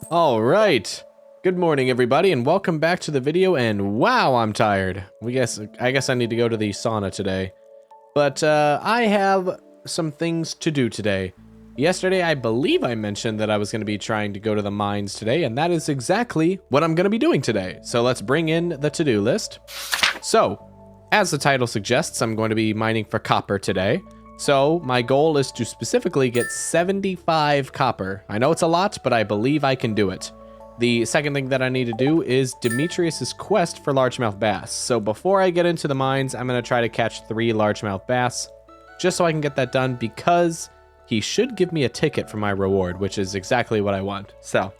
All right. Good morning, everybody, and welcome back to the video. And wow, I'm tired. I guess I need to go to the sauna today. But I have some things to do today. Yesterday, I believe I mentioned that I was going to be trying to go to the mines today, and that is exactly what I'm going to be doing today. So let's bring in the to-do list. So, as the title suggests, I'm going to be mining for copper today. So my goal is to specifically get 75 copper. I know it's a lot, but I believe I can do it. The second thing that I need to do is Demetrius's quest for largemouth bass. So before I get into the mines, I'm going to try to catch 3 largemouth bass, just so I can get that done, because he should give me a ticket for my reward, which is exactly what I want. So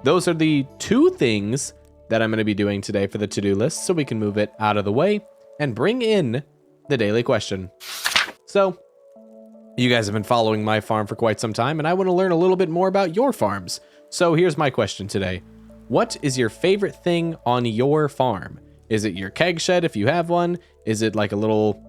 those are the 2 things that I'm going to be doing today for the to-do list, so we can move it out of the way and bring in the daily question. So you guys have been following my farm for quite some time, and I want to learn a little bit more about your farms. So here's my question today. What is your favorite thing on your farm? Is it your keg shed if you have one? Is it like a little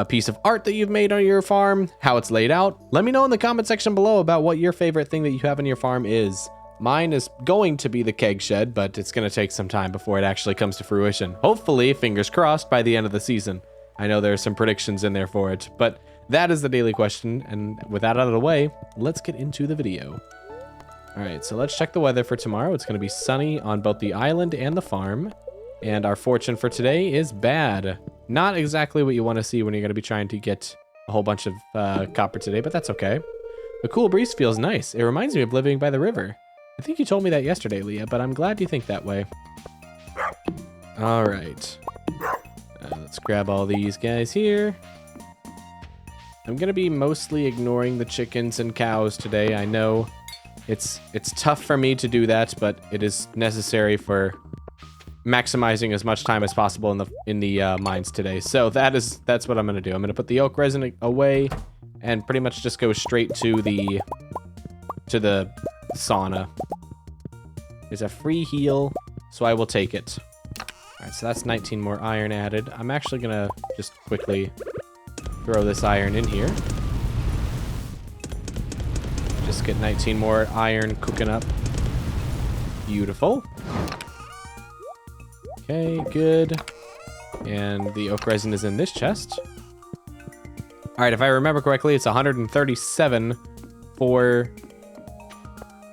piece of art that you've made on your farm? How it's laid out? Let me know in the comment section below about what your favorite thing that you have on your farm is. Mine is going to be the keg shed, but it's going to take some time before it actually comes to fruition. Hopefully, fingers crossed, by the end of the season. I know there are some predictions in there for it, but that is the daily question, and with that out of the way, let's get into the video. All right, so let's check the weather for tomorrow. It's going to be sunny on both the island and the farm, and our fortune for today is bad. Not exactly what you want to see when you're going to be trying to get a whole bunch of copper today, but that's okay. The cool breeze feels nice. It reminds me of living by the river. I think you told me that yesterday, Leah, but I'm glad you think that way. All right. Let's grab all these guys here. I'm going to be mostly ignoring the chickens and cows today. I know it's tough for me to do that, but it is necessary for maximizing as much time as possible in the mines today. So that's what I'm going to do. I'm going to put the oak resin away and pretty much just go straight to the sauna. There's a free heal, so I will take it. All right, so that's 19 more iron added. I'm actually going to just quickly throw this iron in here. Just get 19 more iron cooking up. Beautiful. Okay, good. And the oak resin is in this chest. All right, if I remember correctly, it's 137 for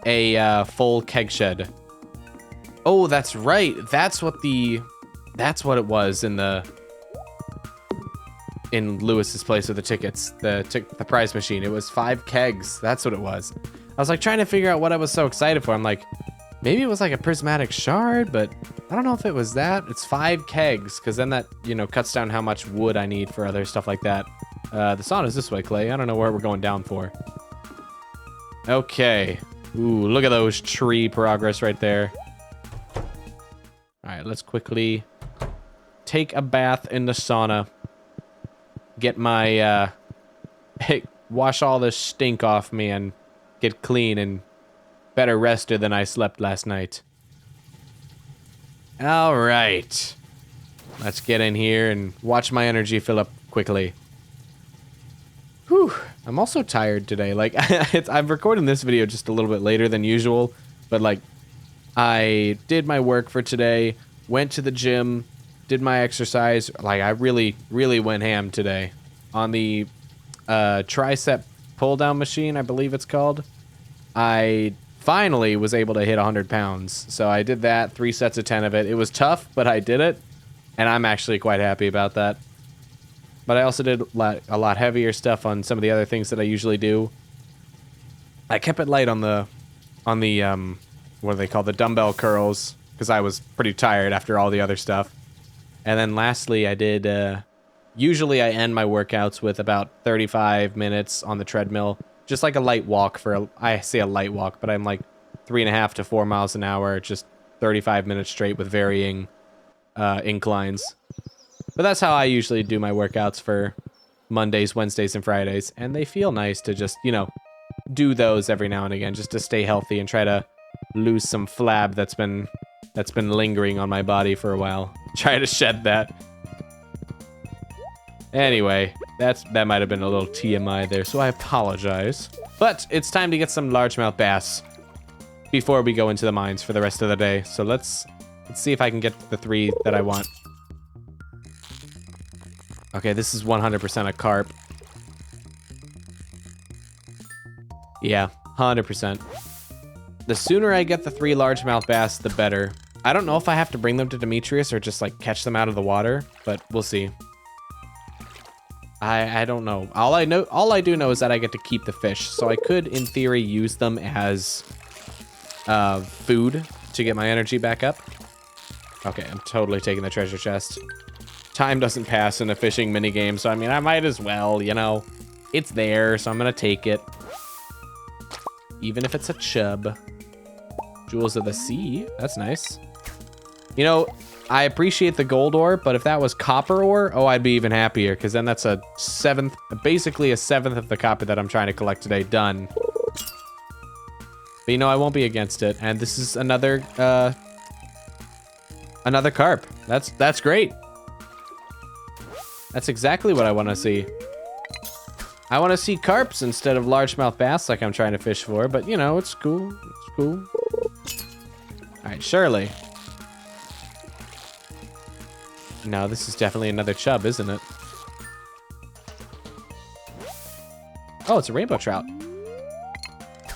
a full keg shed. Oh, that's right. That's what it was in Lewis's place with the tickets, the prize machine. It was 5 kegs. That's what it was. I was like trying to figure out what I was so excited for. I'm like, maybe it was like a prismatic shard, but I don't know if it was that. It's 5 kegs, because then that, cuts down how much wood I need for other stuff like that. The sauna's this way, Clay. I don't know where we're going down for. Okay. Ooh, look at those tree progress right there. All right, let's quickly take a bath in the sauna. Get my, wash all this stink off me and get clean and better rested than I slept last night. All right. Let's get in here and watch my energy fill up quickly. Whew. I'm also tired today. Like, I'm recording this video just a little bit later than usual, but like, I did my work for today, went to the gym, did my exercise. Like, I really, really went ham today on the tricep pull down machine, I believe it's called. I finally was able to hit 100 pounds. So I did that, 3 sets of 10 of it. It was tough, but I did it, and I'm actually quite happy about that. But I also did a lot heavier stuff on some of the other things that I usually do. I kept it light on the what do they call, the dumbbell curls, because I was pretty tired after all the other stuff. And then lastly, I did, usually I end my workouts with about 35 minutes on the treadmill, just like a light walk I say a light walk, but I'm like 3.5 to 4 miles an hour, just 35 minutes straight with varying inclines. But that's how I usually do my workouts for Mondays, Wednesdays, and Fridays, and they feel nice to just, do those every now and again, just to stay healthy and try to lose some flab that's been lingering on my body for a while. Try to shed that. Anyway, that might have been a little TMI there, so I apologize. But it's time to get some largemouth bass. before we go into the mines for the rest of the day. So let's see if I can get the 3 that I want. Okay, this is 100% a carp. Yeah, 100%. The sooner I get the 3 largemouth bass, the better. I don't know if I have to bring them to Demetrius or just like catch them out of the water, but we'll see. I don't know. All I do know is that I get to keep the fish, so I could, in theory, use them as food to get my energy back up. Okay, I'm totally taking the treasure chest. Time doesn't pass in a fishing minigame, so I mean, I might as well, you know. It's there, so I'm gonna take it. Even if it's a chub. Jewels of the Sea, that's nice. You know, I appreciate the gold ore, but if that was copper ore, oh, I'd be even happier, because then that's a 7th, basically a 7th of the copper that I'm trying to collect today done. But you know, I won't be against it, and this is another carp. That's great. That's exactly what I want to see. I want to see carps instead of largemouth bass like I'm trying to fish for, but you know, it's cool. It's cool. All right, Shirley. No, this is definitely another chub, isn't it? Oh, it's a rainbow trout.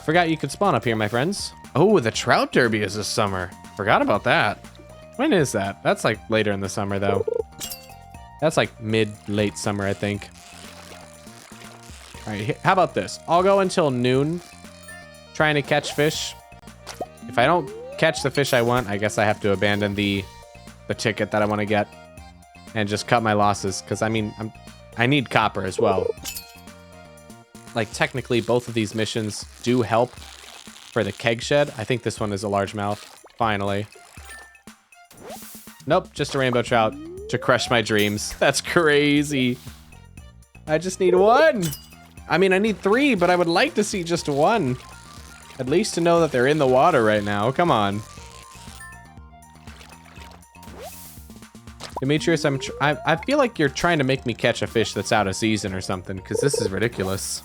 Forgot you could spawn up here, my friends. Oh, the trout derby is this summer. Forgot about that. When is that? That's like later in the summer, though. That's like mid-late summer, I think. All right, how about this? I'll go until noon trying to catch fish. If I don't catch the fish I want, I guess I have to abandon the ticket that I want to get and just cut my losses, because I mean, I need copper as well. Like, technically, both of these missions do help for the Keg Shed. I think this one is a largemouth, finally. Nope, just a rainbow trout to crush my dreams. That's crazy. I just need 1. I mean, I need 3, but I would like to see just 1. At least to know that they're in the water right now. Come on. Demetrius, I feel like you're trying to make me catch a fish that's out of season or something, because this is ridiculous.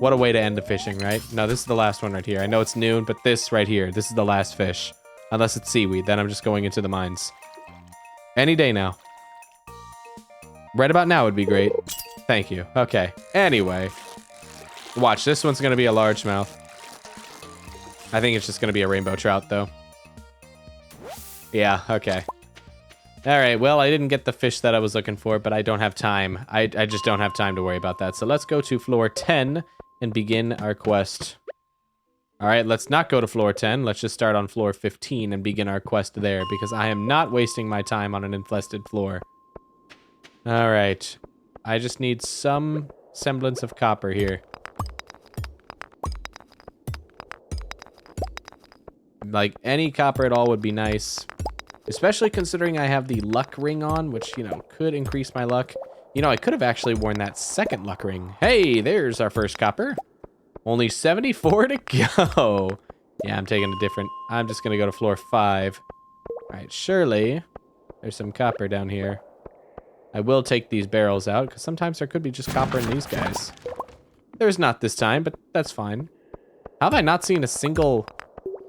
What a way to end the fishing, right? No, this is the last one right here. I know it's noon, but this right here, this is the last fish. Unless it's seaweed, then I'm just going into the mines. Any day now. Right about now would be great. Thank you. Okay. Anyway. Watch, this one's going to be a largemouth. I think it's just going to be a rainbow trout, though. Yeah, okay. All right, well, I didn't get the fish that I was looking for, but I don't have time. I just don't have time to worry about that. So let's go to floor 10 and begin our quest. All right, let's not go to floor 10. Let's just start on floor 15 and begin our quest there, because I am not wasting my time on an infested floor. All right. I just need some semblance of copper here. Like, any copper at all would be nice. Especially considering I have the luck ring on, which, you know, could increase my luck. You know, I could have actually worn that second luck ring. Hey, there's our first copper. Only 74 to go. Yeah, I'm taking a different... I'm just going to go to floor 5. All right, surely there's some copper down here. I will take these barrels out, because sometimes there could be just copper in these guys. There's not this time, but that's fine. How have I not seen a single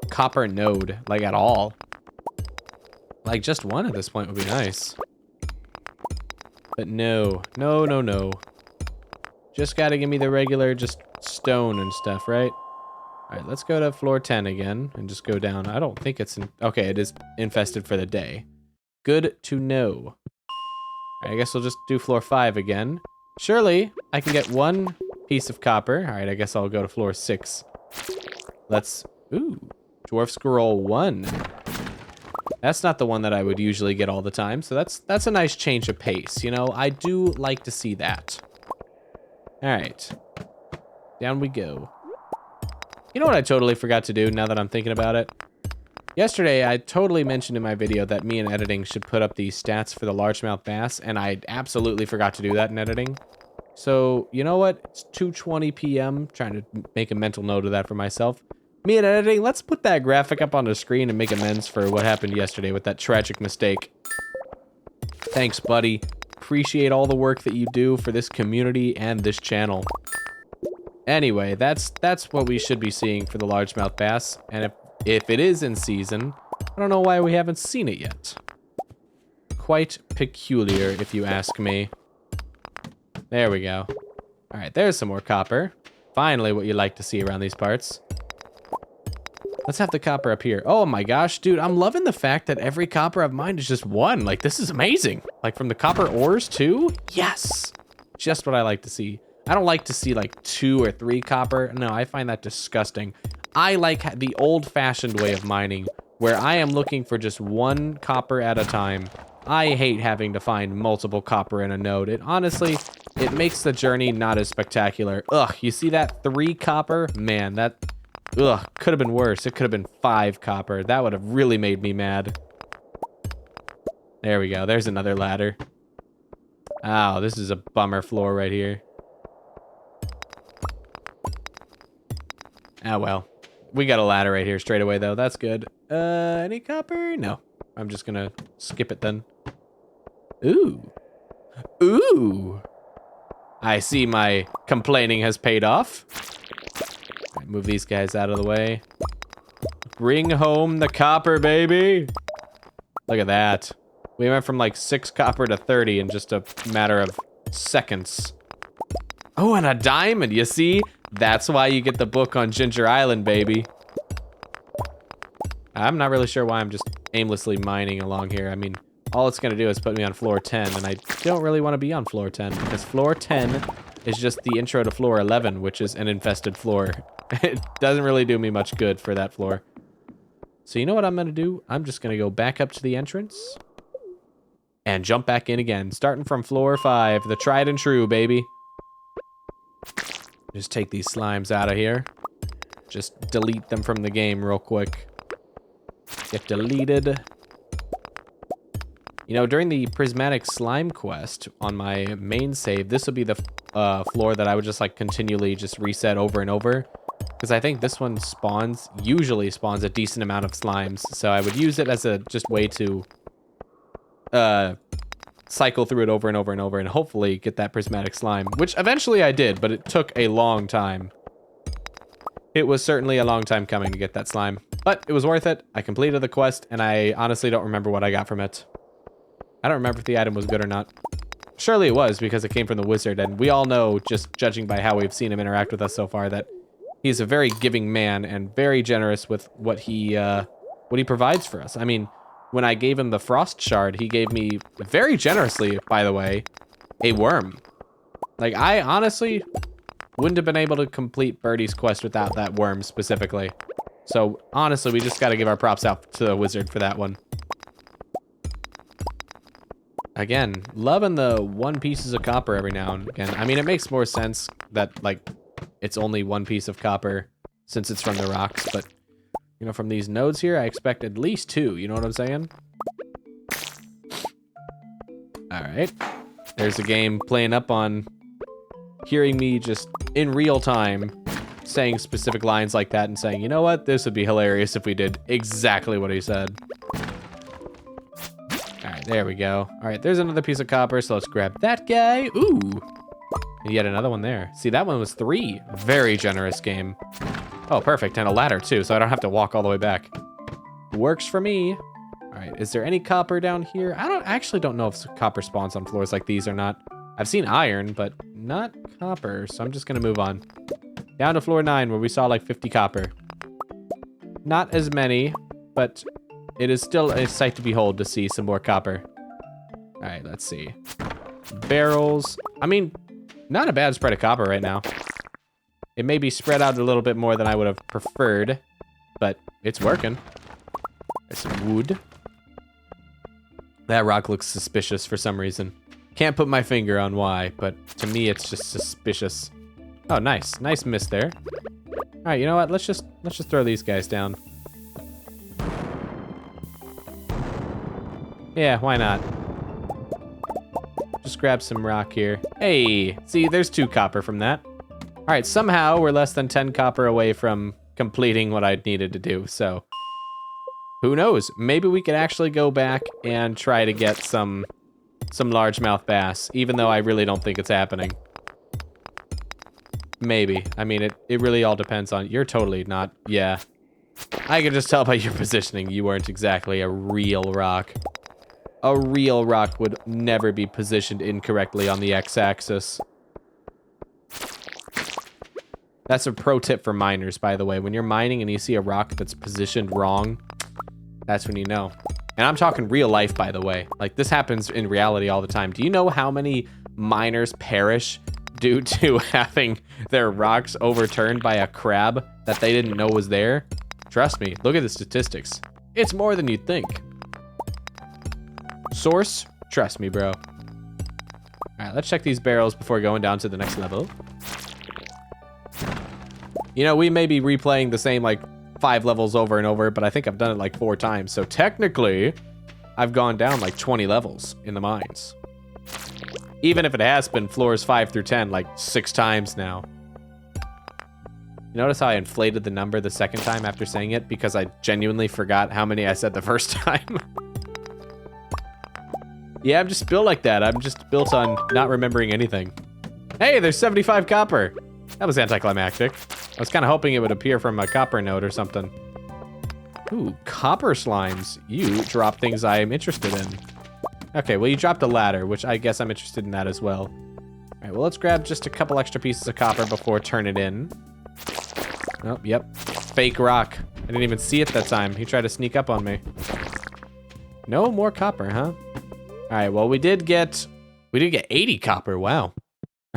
copper node, like, at all? Like, just one at this point would be nice. But no. No, no, no. Just gotta give me the regular, just stone and stuff, right? Alright, let's go to floor 10 again and just go down. I don't think it's... Okay, it is infested for the day. Good to know. Alright, I guess we'll just do floor 5 again. Surely, I can get 1 piece of copper. Alright, I guess I'll go to floor 6. Let's... Ooh. Dwarf Scroll 1. That's not the one that I would usually get all the time, so that's a nice change of pace, you know? I do like to see that. Alright. Down we go. You know what I totally forgot to do now that I'm thinking about it? Yesterday, I totally mentioned in my video that me in editing should put up the stats for the largemouth bass, and I absolutely forgot to do that in editing. So, you know what? It's 2:20 p.m. Trying to make a mental note of that for myself. Me in editing, let's put that graphic up on the screen and make amends for what happened yesterday with that tragic mistake. Thanks, buddy. Appreciate all the work that you do for this community and this channel. Anyway, that's what we should be seeing for the largemouth bass. And if it is in season, I don't know why we haven't seen it yet. Quite peculiar, if you ask me. There we go. All right, there's some more copper. Finally, what you like to see around these parts. Let's have the copper up here. Oh my gosh, dude, I'm loving the fact that every copper I've mined is just one. Like, this is amazing. Like, from the copper ores too? Yes. Just what I like to see. I don't like to see like 2 or 3 copper. No, I find that disgusting. I like the old-fashioned way of mining, where I am looking for just 1 copper at a time. I hate having to find multiple copper in a node. Honestly, it makes the journey not as spectacular. Ugh, you see that 3 copper? Man, that... Ugh, could have been worse. It could have been 5 copper. That would have really made me mad. There we go. There's another ladder. Oh, this is a bummer floor right here. Ah, well. We got a ladder right here straight away, though. That's good. Any copper? No. I'm just gonna skip it then. Ooh. Ooh. I see my complaining has paid off. Right, move these guys out of the way. Bring home the copper, baby. Look at that. We went from like 6 copper to 30 in just a matter of seconds. Oh, and a diamond, you see? That's why you get the book on Ginger Island, baby. I'm not really sure why I'm just aimlessly mining along here. I mean, all it's going to do is put me on floor 10, and I don't really want to be on floor 10, because floor 10 is just the intro to floor 11, which is an infested floor. It doesn't really do me much good for that floor. So you know what I'm going to do? I'm just going to go back up to the entrance and jump back in again, starting from floor 5, the tried and true, baby. Just take these slimes out of here. Just delete them from the game real quick. Get deleted. You know, during the prismatic slime quest on my main save, this would be the floor that I would just like continually just reset over and over. Because I think this one usually spawns a decent amount of slimes. So I would use it as a just way to cycle through it over and over and over and hopefully get that prismatic slime, which eventually I did, but it took a long time. It was certainly a long time coming to get that slime, but it was worth it. I completed the quest, and I honestly don't remember what I got from it. I don't remember if the item was good or not. Surely it was, because it came from the wizard, and we all know, just judging by how we've seen him interact with us so far, that he's a very giving man and very generous with what he provides for us. I mean, when I gave him the frost shard, he gave me, very generously, by the way, a worm. Like, I honestly wouldn't have been able to complete Birdie's quest without that worm specifically. So, honestly, we just gotta give our props out to the wizard for that one. Again, loving the 1 pieces of copper every now and again. I mean, it makes more sense that, like, it's only 1 piece of copper since it's from the rocks, but... You know, from these nodes here, I expect at least 2. You know what I'm saying? Alright. There's a game playing up on hearing me just in real time saying specific lines like that and saying, you know what? This would be hilarious if we did exactly what he said. Alright, there we go. Alright, there's another piece of copper, so let's grab that guy. Ooh! And yet another one there. See, that one was 3. Very generous game. Oh, perfect, and a ladder too, so I don't have to walk all the way back. Works for me. All right, is there any copper down here? I actually don't know if copper spawns on floors like these or not. I've seen iron, but not copper, so I'm just gonna move on. Down to floor 9, where we saw like 50 copper. Not as many, but it is still a sight to behold to see some more copper. All right, let's see. Barrels. I mean, not a bad spread of copper right now. It may be spread out a little bit more than I would have preferred, but it's working. There's some wood. That rock looks suspicious for some reason. Can't put my finger on why, but to me it's just suspicious. Oh, nice. Nice miss there. All right, you know what? Let's just throw these guys down. Yeah, why not? Just grab some rock here. Hey, see, there's 2 copper from that. All right, somehow we're less than 10 copper away from completing what I needed to do, so who knows? Maybe we could actually go back and try to get some largemouth bass, even though I really don't think it's happening. Maybe. I mean, it really all depends on... You're totally not... Yeah. I can just tell by your positioning you weren't exactly a real rock. A real rock would never be positioned incorrectly on the x-axis. That's a pro tip for miners, by the way. When you're mining and you see a rock that's positioned wrong, that's when you know. And I'm talking real life, by the way. Like, this happens in reality all the time. Do you know how many miners perish due to having their rocks overturned by a crab that they didn't know was there? Trust me, look at the statistics. It's more than you'd think. Source? Trust me, bro. All right, let's check these barrels before going down to the next level. You know, we may be replaying the same, like, 5 levels over and over, but I think I've done it like 4 times. So technically, I've gone down like 20 levels in the mines. Even if it has been floors 5 through 10 like 6 times now. You notice how I inflated the number the second time after saying it because I genuinely forgot how many I said the first time. Yeah, I'm just built like that. I'm just built on not remembering anything. Hey, there's 75 copper. That was anticlimactic. I was kind of hoping it would appear from a copper node or something. Ooh, copper slimes. You drop things I am interested in. Okay, well, you dropped a ladder, which I guess I'm interested in that as well. All right, well, let's grab just a couple extra pieces of copper before turn it in. Oh, yep. Fake rock. I didn't even see it that time. He tried to sneak up on me. No more copper, huh? All right, well, we did get 80 copper. Wow.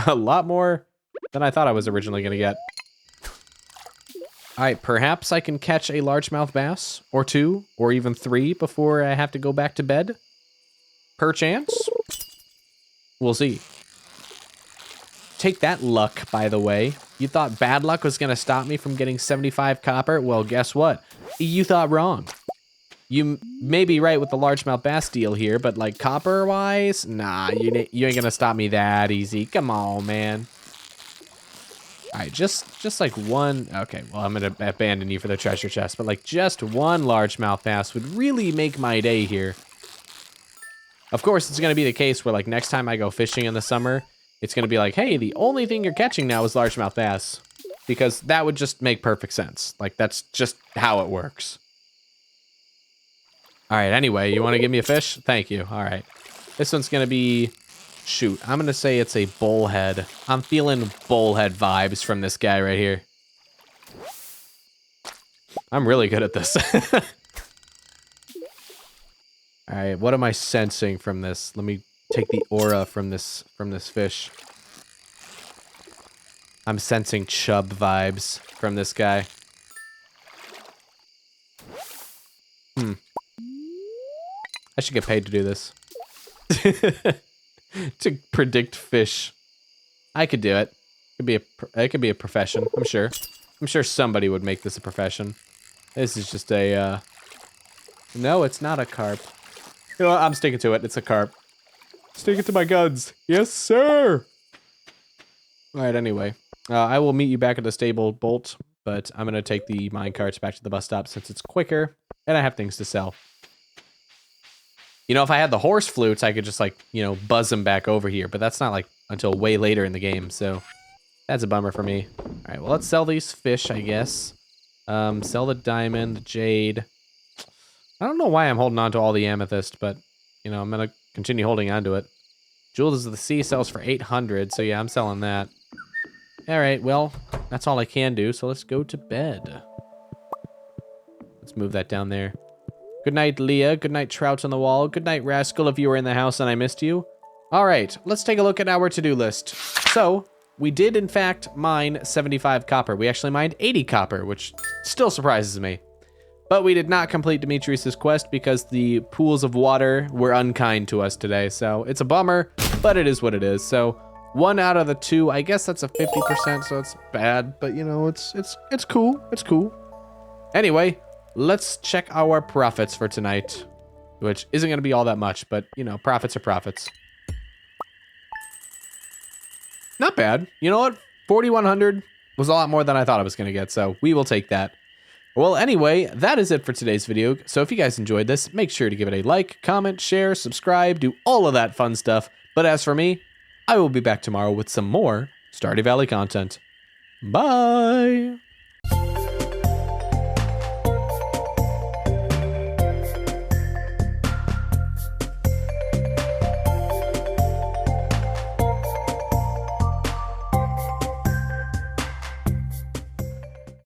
A lot more than I thought I was originally going to get. All right, perhaps I can catch a largemouth bass, or 2, or even 3 before I have to go back to bed. Perchance. We'll see. Take that, luck, by the way. You thought bad luck was going to stop me from getting 75 copper? Well, guess what? You thought wrong. You may be right with the largemouth bass deal here, but like copper-wise, nah, you ain't going to stop me that easy. Come on, man. All right, just like one... Okay, well, I'm going to abandon you for the treasure chest, but like just one largemouth bass would really make my day here. Of course, it's going to be the case where like next time I go fishing in the summer, it's going to be like, hey, the only thing you're catching now is largemouth bass. Because that would just make perfect sense. Like, that's just how it works. All right, anyway, you want to give me a fish? Thank you. All right. This one's going to be... Shoot, I'm going to say it's a bullhead. I'm feeling bullhead vibes from this guy right here. I'm really good at this. All right, what am I sensing from this? Let me take the aura from this fish. I'm sensing chub vibes from this guy. I should get paid to do this. To predict fish. I could do it. It could be a profession, I'm sure. I'm sure somebody would make this a profession. This is just a No, it's not a carp. You know what? I'm sticking to it. It's a carp. Sticking to my guns. Yes, sir. All right, anyway. I will meet you back at the stable, Bolt, but I'm going to take the mine carts back to the bus stop since it's quicker, and I have things to sell. You know, if I had the horse flutes, I could just, like, you know, buzz them back over here, but that's not, like, until way later in the game, so that's a bummer for me. All right, well, let's sell these fish, I guess. Sell the diamond, the jade. I don't know why I'm holding on to all the amethyst, but, you know, I'm going to continue holding on to it. Jewels of the Sea sells for 800, so yeah, I'm selling that. All right, well, that's all I can do, so let's go to bed. Let's move that down there. Good night, Leah. Good night, Trout on the Wall. Good night, Rascal, if you were in the house and I missed you. All right, let's take a look at our to-do list. So, we did, in fact, mine 75 copper. We actually mined 80 copper, which still surprises me. But we did not complete Demetrius's quest because the pools of water were unkind to us today. So, it's a bummer, but it is what it is. So, 1 out of the 2, I guess that's a 50%, so it's bad. But, you know, it's cool. It's cool. Anyway, let's check our profits for tonight, which isn't going to be all that much, but, you know, profits are profits. Not bad. You know what? 4,100 was a lot more than I thought I was going to get, so we will take that. Well, anyway, that is it for today's video. So if you guys enjoyed this, make sure to give it a like, comment, share, subscribe, do all of that fun stuff. But as for me, I will be back tomorrow with some more Stardew Valley content. Bye.